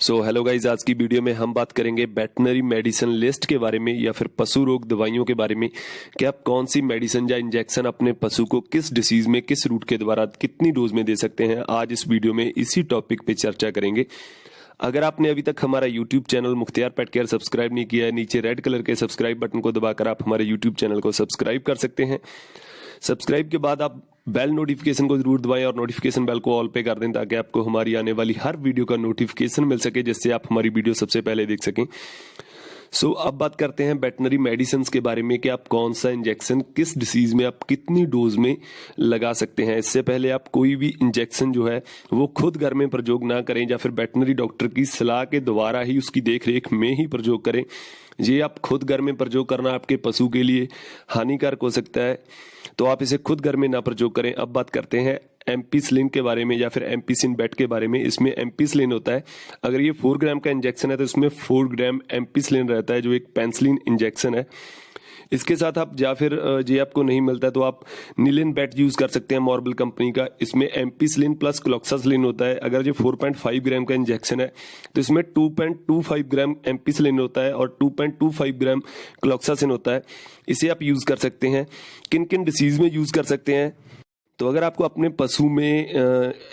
Hello guys, आज की video में हम बात करेंगे वेटनरी मेडिसिन लिस्ट के बारे में या फिर पशु रोग दवाइयों के बारे में कि आप कौन सी मेडिसिन या इंजेक्शन अपने पशु को किस डिसीज में किस रूट के द्वारा कितनी डोज में दे सकते हैं। आज इस वीडियो में इसी टॉपिक पे चर्चा करेंगे। अगर आपने अभी तक हमारा YouTube channel Mukhtiyar Pet Care subscribe नहीं किया है, नीचे रेड कलर के सब्सक्राइब बटन को दबाकर आप हमारे यूट्यूब चैनल को सब्सक्राइब कर सकते हैं। सब्सक्राइब के बाद आप बेल नोटिफिकेशन को जरूर दबाएं और नोटिफिकेशन बेल को ऑल पे कर दें ताकि आपको हमारी आने वाली हर वीडियो का नोटिफिकेशन मिल सके, जिससे आप हमारी वीडियो सबसे पहले देख सकें। अब बात करते हैं वेटनरी मेडिसिन के बारे में कि आप कौन सा इंजेक्शन किस डिसीज में आप कितनी डोज में लगा सकते हैं। इससे पहले आप कोई भी इंजेक्शन जो है वो खुद घर में प्रयोग ना करें या फिर वेटनरी डॉक्टर की सलाह के द्वारा ही उसकी देखरेख में ही प्रयोग करें। ये आप खुद घर में प्रयोग करना आपके पशु के लिए हानिकारक हो सकता है, तो आप इसे खुद घर में ना प्रयोग करें। अब बात करते हैं एम्पिसिलिन के बारे में या फिर एम्पिसिन बेट के बारे में। इसमें एम्पिसिलिन होता है, अगर ये 4 ग्राम का इंजेक्शन है तो इसमें 4 ग्राम एम्पिसिलिन रहता है जो एक पेनिसिलिन इंजेक्शन है। इसके साथ आप या फिर ये आपको नहीं मिलता है तो आप निलिन बेट यूज कर सकते हैं मॉर्बल कंपनी का। इसमें एम्पिसिलिन प्लस क्लोक्सासिलिन होता है। अगर ये 4.5 ग्राम का इंजेक्शन है तो इसमें 2.25 ग्राम एम्पिसिलिन होता है और 2.25 ग्राम क्लोक्सासिन होता है। इसे आप यूज कर सकते हैं। किन किन डिसीज में यूज कर सकते हैं, तो अगर आपको अपने पशु में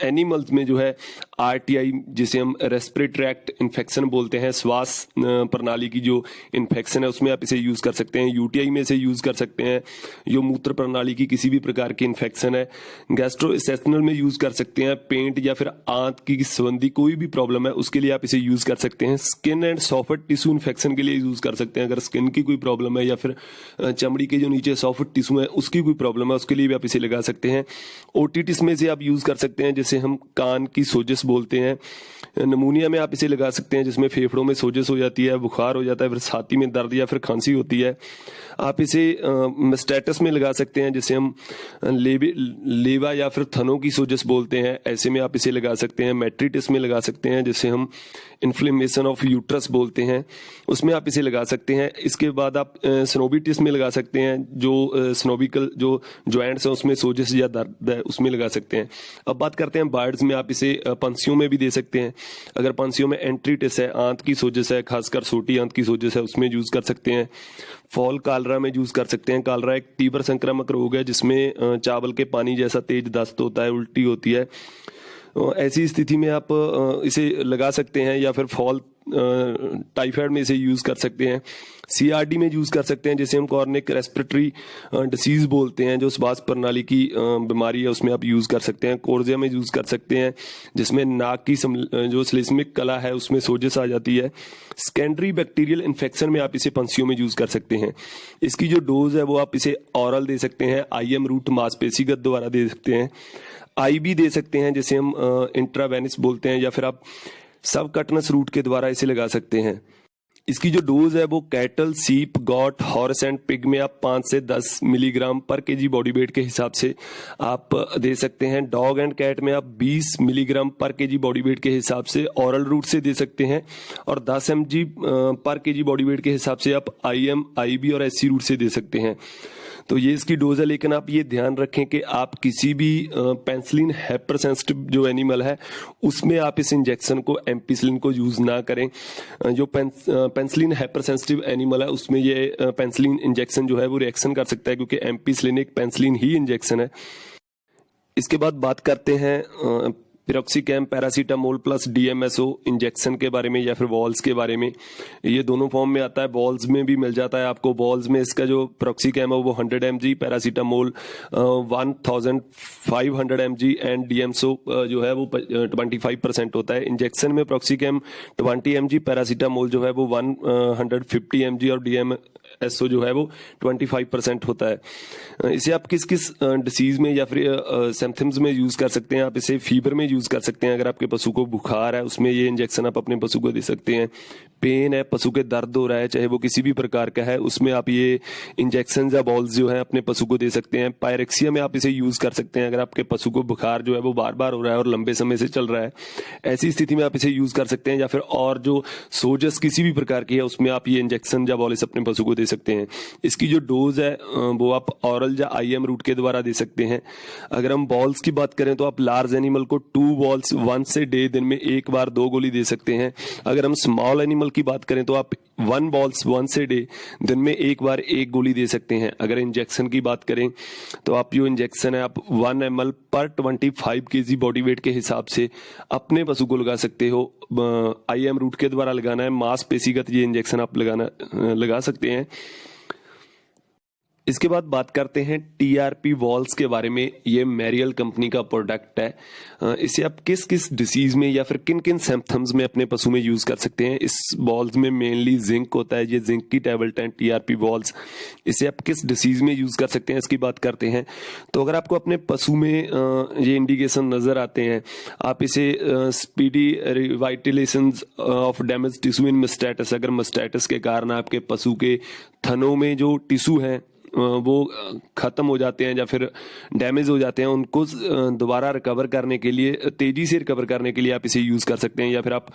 एनिमल्स में जो है आरटीआई, जिसे हम रेस्पिरेटरी ट्रैक्ट इन्फेक्शन बोलते हैं, श्वास प्रणाली की जो इन्फेक्शन है उसमें आप इसे यूज कर सकते हैं। यूटीआई में इसे यूज कर सकते हैं। जो मूत्र प्रणाली की किसी भी प्रकार की इन्फेक्शन है, गैस्ट्रोइंटेस्टाइनल में यूज कर सकते हैं। पेट या फिर आंत की संबंधी कोई भी प्रॉब्लम है उसके लिए आप इसे यूज कर सकते हैं। Skin and soft tissue infection के लिए यूज कर सकते हैं। अगर स्किन की कोई प्रॉब्लम है या फिर चमड़ी के जो नीचे सॉफ्ट टिश्यू है उसकी कोई प्रॉब्लम है उसके लिए भी आप इसे लगा सकते हैं। ओटिटिस में से आप यूज कर सकते हैं, जिसे हम कान की सोजिश बोलते हैं। निमोनिया में आप इसे लगा सकते हैं जिसमें फेफड़ों में सोजिश हो जाती है, बुखार हो जाता है, फिर छाती में दर्द या फिर खांसी होती है। आप इसे मेस्टाइटिस में लगा सकते हैं, जिसे हम लेवा या फिर थनों की सोजिश बोलते हैं, ऐसे में आप इसे लगा सकते हैं। मेट्रिटिस में लगा सकते हैं, जिसे हम इन्फ्लेमेशन ऑफ यूट्रस बोलते हैं, उसमें आप इसे लगा सकते हैं। इसके बाद आप स्नोबिटिस में लगा सकते हैं, जो स्नोबिकल जो ज्वाइंट्स हैं उसमें सोजिश या दर्द है उसमें लगा सकते हैं। अब बात करते हैं बर्ड्स में, आप इसे पंछियों में भी दे सकते हैं। अगर पंछियों में एंट्रिटिस है, आंत की सोजिश है, खासकर छोटी आंत की सोजिश है, उसमें यूज कर सकते हैं। फॉल कालरा में यूज कर सकते हैं। कालरा एक तीव्र संक्रामक रोग है जिसमें चावल के पानी जैसा तेज दस्त होता है, उल्टी होती है। ऐसी स्थिति में आप इसे लगा सकते हैं। या फिर फॉल टाइफाइड में इसे यूज कर सकते हैं। सीआरडी में यूज कर सकते हैं, जिसे हम कॉर्निक रेस्पिरेटरी डिसीज बोलते हैं, जो श्वास प्रणाली की बीमारी है, उसमें आप यूज कर सकते हैं। कोर्जिया में यूज कर सकते हैं, जिसमें नाक की जो श्लेष्मिक कला है उसमें सोजिश आ जाती है। सेकेंडरी बैक्टीरियल इन्फेक्शन में आप इसे पंछियों में यूज कर सकते हैं। इसकी जो डोज है वो आप इसे ऑरल दे सकते हैं, आईएम रूट मांसपेशीगत द्वारा दे सकते हैं। आईबी दे सकते हैं, जिसे हम इंट्रावेनस बोलते हैं, या फिर आप सब कटनस रूट के द्वारा इसे लगा सकते हैं। इसकी जो डोज है वो कैटल, सीप, गॉट, हॉर्स एंड पिग में आप 5 से 10 मिलीग्राम पर केजी बॉडी वेट के हिसाब से आप दे सकते हैं। डॉग एंड कैट में आप 20 मिलीग्राम पर केजी बॉडी वेट के हिसाब से ऑरल रूट से दे सकते हैं, और 10 mg पर केजी बॉडी वेट के हिसाब से आप आईएम, आईबी और एससी रूट से दे सकते हैं। तो ये इसकी डोज है, लेकिन आप ये ध्यान रखें कि आप किसी भी पेनिसिलिन हाइपर सेंसिटिव जो एनिमल है उसमें आप इस इंजेक्शन को एम्पिसिलिन को यूज ना करें। जो पेनिसिलिन हाइपर सेंसिटिव एनिमल है उसमें ये पेनिसिलिन इंजेक्शन जो है वो रिएक्शन कर सकता है, क्योंकि एम्पिसिलिन एक पेनिसिलिन ही इंजेक्शन है। इसके बाद बात करते हैं पिरोक्सिकैम, पैरासीटामोल प्लस डीएमएसओ इंजेक्शन के बारे में या फिर वॉल्स के बारे में। ये दोनों फॉर्म में आता है, बॉल्स में भी मिल जाता है आपको। बॉल्स में इसका जो पिरोक्सिकैम है वो 100 mg, paracetamol 1500 mg and DMSO जो है वो 25% होता है। इंजेक्शन में पिरोक्सिकैम 20 mg, पैरासीटामोल जो है वो 150 mg और डीएमएसओ जो है वो 25% होता है। इसे आप किस किस डिसीज में या फिर सिम्पटम्स में यूज कर सकते हैं। आप इसे फीवर में यूज कर सकते हैं। अगर आपके पशु को बुखार है उसमें ये इंजेक्शन आप अपने पशु को दे सकते हैं। पेन है, पशु के दर्द हो रहा है, चाहे वो किसी भी प्रकार का है, उसमें आप ये इंजेक्शन या बॉल्स जो है अपने पशु को दे सकते हैं। पायरेक्सिया में आप इसे यूज कर सकते हैं। अगर आपके पशु को बुखार जो है वो बार बार हो रहा है और लंबे समय से चल रहा है, ऐसी स्थिति में आप इसे यूज कर सकते हैं। या फिर और जो सोजस किसी भी प्रकार की है उसमें आप ये इंजेक्शन या बॉल्स अपने पशु को दे सकते हैं। इसकी जो डोज है वो आप ऑरल या IM रूट के द्वारा दे सकते हैं। अगर हम बॉल्स की बात करें तो आप लार्ज एनिमल को 2 बॉल्स वंस ए डे, दिन में एक बार 2 गोली दे सकते हैं। अगर हम स्मॉल एनिमल की बात करें तो आप 1 बॉल्स वंस ए डे, दिन में एक बार 1 गोली दे सकते हैं। अगर इंजेक्शन की बात करें तो आप जो इंजेक्शन है आप 1 ml पर 25 kg बॉडी वेट के हिसाब से अपने पशु को लगा सकते हो। IM रूट के द्वारा लगाना है, मांसपेशीगत ये इंजेक्शन आप लगा सकते हैं। इसके बाद बात करते हैं TRP वॉल्स के बारे में। ये मैरियल कंपनी का प्रोडक्ट है। इसे आप किस किस डिसीज में या फिर किन किन सिम्पटम्स में अपने पशु में यूज कर सकते हैं। इस बॉल्स में मेनली जिंक होता है, ये जिंक की टैबलेट है TRP वॉल्स। इसे आप किस डिसीज में यूज कर सकते हैं इसकी बात करते हैं। तो अगर आपको अपने पशु में ये इंडिकेशन नजर आते हैं, आप इसे speedy revitalisation of damage tissue in mastitis, अगर मास्टाइटिस के कारण आपके पशु के थनों में जो टिश्यू है वो खत्म हो जाते हैं या फिर डैमेज हो जाते हैं, उनको दोबारा रिकवर करने के लिए, तेजी से रिकवर करने के लिए आप इसे यूज कर सकते हैं। या फिर आप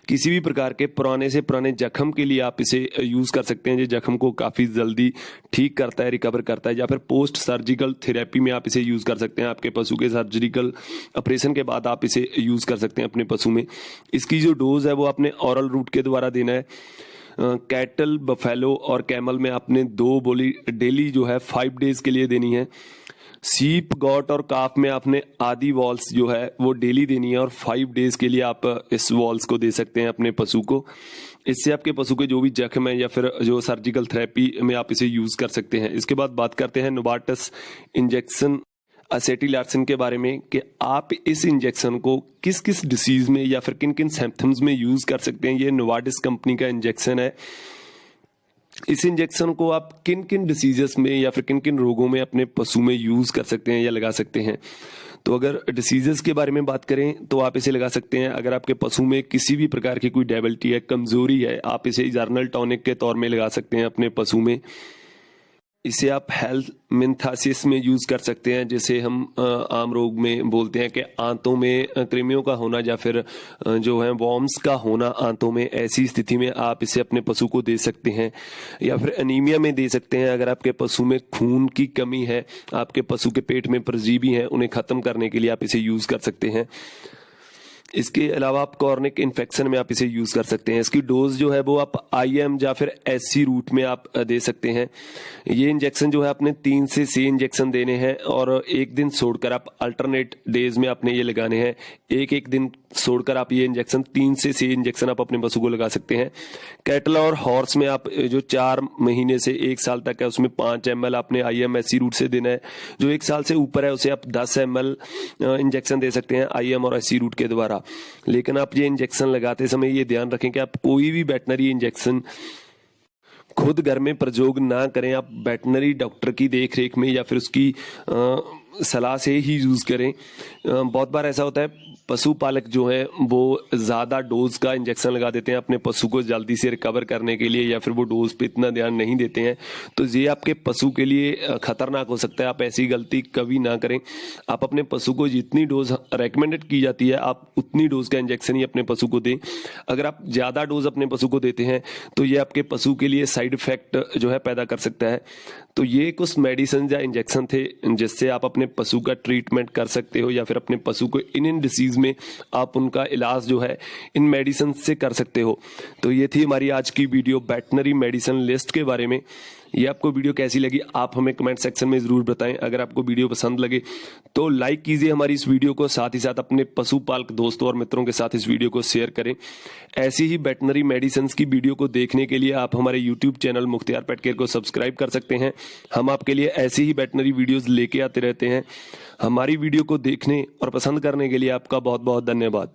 किसी भी प्रकार के पुराने से पुराने जख्म के लिए आप इसे यूज कर सकते हैं। ये जख्म को काफी जल्दी ठीक करता है, रिकवर करता है। या फिर पोस्ट सर्जिकल थेरेपी में आप इसे यूज कर सकते हैं। आपके पशु के सर्जिकल ऑपरेशन के बाद आप इसे यूज कर सकते हैं अपने पशु में। इसकी जो डोज है वो आपने ऑरल रूट के द्वारा देना है। कैटल, बफेलो और कैमल में आपने 2 गोली डेली जो है 5 डेज के लिए देनी है। सीप, गॉट और काफ में आपने आधी वॉल्स जो है वो डेली देनी है और 5 डेज के लिए आप इस वॉल्स को दे सकते हैं अपने पशु को। इससे आपके पशु के जो भी जख्म है या फिर जो सर्जिकल थेरेपी में आप इसे यूज कर सकते हैं। इसके बाद बात करते हैं नोवार्टिस इंजेक्शन एसेटिलार्सिन के बारे में कि आप इस इंजेक्शन को किस किस डिसीज में या फिर किन किन सिम्पटम्स में यूज कर सकते हैं। ये नोवार्टिस कंपनी का इंजेक्शन है। इस इंजेक्शन को आप किन किन डिसीजेस में या फिर किन किन रोगों में अपने पशु में यूज कर सकते हैं या लगा सकते हैं। तो अगर डिसीजेस के बारे में बात करें तो आप इसे लगा सकते हैं अगर आपके पशु में किसी भी प्रकार की कोई डेबिलिटी है, कमजोरी है, आप इसे जर्नल टॉनिक के तौर में लगा सकते हैं अपने पशु में। इसे आप हेल्थ मिन्थासिस में यूज कर सकते हैं, जैसे हम आम रोग में बोलते हैं कि आंतों में कृमियों का होना या फिर जो है वॉर्म्स का होना आंतों में, ऐसी स्थिति में आप इसे अपने पशु को दे सकते हैं। या फिर एनीमिया में दे सकते हैं। अगर आपके पशु में खून की कमी है, आपके पशु के पेट में परजीवी हैं, उन्हें खत्म करने के लिए आप इसे यूज कर सकते हैं। इसके अलावा आप कॉर्निक इन्फेक्शन में आप इसे यूज कर सकते हैं। इसकी डोज जो है वो आप IM या फिर SC रूट में आप दे सकते हैं। ये इंजेक्शन जो है आपने 3 से 6 इंजेक्शन देने हैं और एक दिन छोड़कर आप अल्टरनेट डेज में आपने ये लगाने हैं। एक दिन छोड़कर आप ये इंजेक्शन 3 से 6 इंजेक्शन आप अपने पशु को लगा सकते हैं। कैटल और हॉर्स में आप जो 4 महीने से 1 साल तक है उसमें 5 ml आपने IM SC रूट से देना है। जो 1 साल से ऊपर है उसे आप 10 ml इंजेक्शन दे सकते हैं IM और SC रूट के द्वारा। लेकिन आप ये इंजेक्शन लगाते समय ये ध्यान रखें कि आप कोई भी वेटनरी इंजेक्शन खुद घर में प्रयोग ना करें। आप वेटनरी डॉक्टर की देखरेख में या फिर उसकी सलाह से ही यूज करें। बहुत बार ऐसा होता है पशुपालक जो है वो ज्यादा डोज का इंजेक्शन लगा देते हैं अपने पशु को जल्दी से रिकवर करने के लिए, या फिर वो डोज पे इतना ध्यान नहीं देते हैं। तो ये आपके पशु के लिए खतरनाक हो सकता है। आप ऐसी गलती कभी ना करें। आप अपने पशु को जितनी डोज रेकमेंडेड की जाती है आप उतनी डोज का इंजेक्शन ही अपने पशु को दें। अगर आप ज्यादा डोज अपने पशु को देते हैं तो ये आपके पशु के लिए साइड इफेक्ट जो है पैदा कर सकता है। तो ये कुछ मेडिसिन या इंजेक्शन थे जिससे आप अपने पशु का ट्रीटमेंट कर सकते हो, या फिर अपने पशु को इन डिसीज में आप उनका इलाज जो है इन मेडिसिन से कर सकते हो। तो ये थी हमारी आज की वीडियो वेटनरी मेडिसिन लिस्ट के बारे में। ये आपको वीडियो कैसी लगी आप हमें कमेंट सेक्शन में जरूर बताएं। अगर आपको वीडियो पसंद लगे तो लाइक कीजिए हमारी इस वीडियो को, साथ ही साथ अपने पशुपालक दोस्तों और मित्रों के साथ इस वीडियो को शेयर करें। ऐसी ही वेटनरी मेडिसिन की वीडियो को देखने के लिए आप हमारे YouTube channel Mukhtiyar Pet care को सब्सक्राइब कर सकते हैं। हम आपके लिए ऐसी ही वेटनरी वीडियोज लेके आते रहते हैं। हमारी वीडियो को देखने और पसंद करने के लिए आपका बहुत बहुत धन्यवाद।